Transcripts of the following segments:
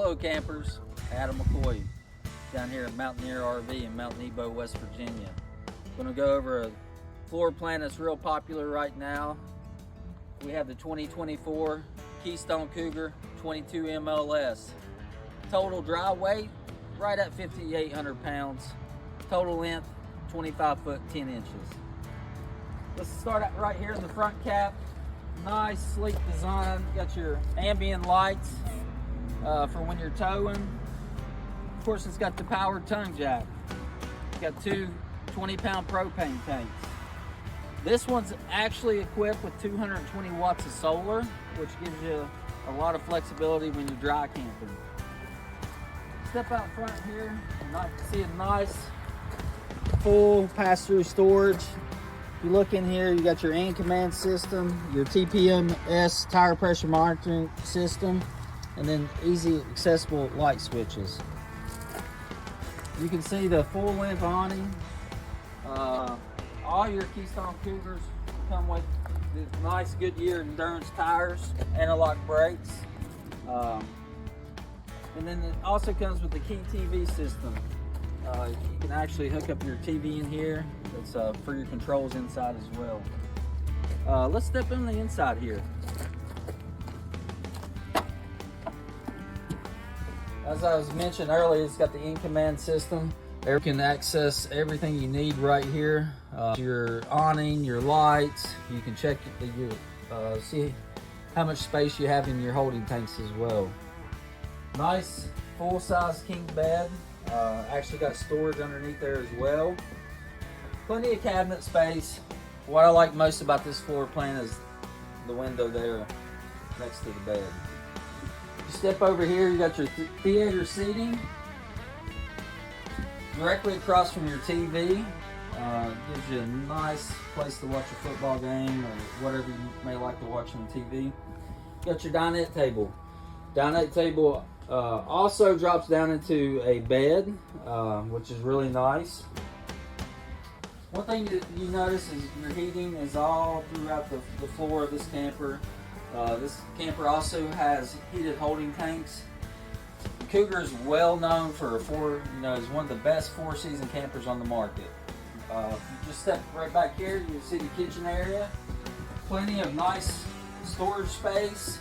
Hello campers, Adam McCoy down here at Mountaineer RV in Mount Nebo, West Virginia. I'm going to go over a floor plan that's real popular right now. We have the 2024 Keystone Cougar 22MLS. Total dry weight right at 5,800 pounds. Total length 25 foot 10 inches. Let's start out right here in the front cap. Nice sleek design. Got your ambient lights for when you're towing. Of course, it's got the powered tongue jack. It's got two 20-pound propane tanks. This one's actually equipped with 220 watts of solar, which gives you a lot of flexibility when you're dry camping. Step out front here, see a nice full pass-through storage. If you look in here, you got your in-command system, your TPMS tire pressure monitoring system, and then easy accessible light switches. You can see the full length awning. All your Keystone Cougars come with the nice Goodyear endurance tires, analog brakes. And then it also comes with the key TV system. You can actually hook up your TV in here. It's for your controls inside as well. Let's step in the inside here. As I was mentioned earlier, it's got the in-command system. You can access everything you need right here. Your awning, your lights. You can check see how much space you have in your holding tanks as well. Nice full-size king bed. Actually got storage underneath there as well. Plenty of cabinet space. What I like most about this floor plan is the window there next to the bed. You step over here, you got your theater seating directly across from your TV. Gives you a nice place to watch a football game or whatever you may like to watch on TV. Got your dinette table. Dinette table also drops down into a bed, which is really nice. One thing you notice is your heating is all throughout the floor of this camper. This camper also has heated holding tanks. Cougar is well known for is one of the best four-season campers on the market. If you just step right back here, you'll see the kitchen area. Plenty of nice storage space.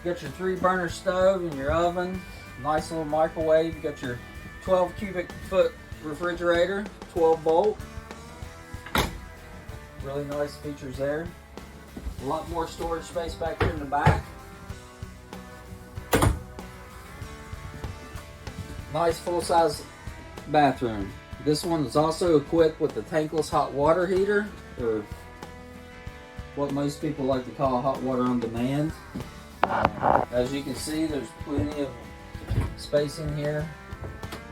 You got your 3-burner stove and your oven. Nice little microwave. You got your 12 cubic foot refrigerator, 12 volt. Really nice features there. A lot more storage space back here in the back. Nice full-size bathroom. This one is also equipped with the tankless hot water heater, or what most people like to call hot water on demand. As you can see, there's plenty of space in here.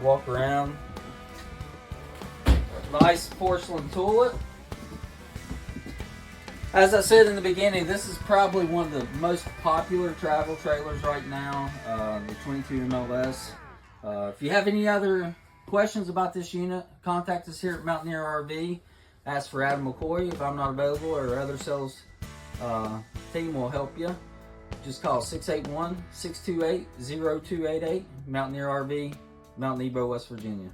Walk around. Nice porcelain toilet. As I said in the beginning, this is probably one of the most popular travel trailers right now, the 22MLS. If you have any other questions about this unit, contact us here at Mountaineer RV. Ask for Adam McCoy if I'm not available, or other sales team will help you. Just call 681-628-0288, Mountaineer RV, Mount Nebo, West Virginia.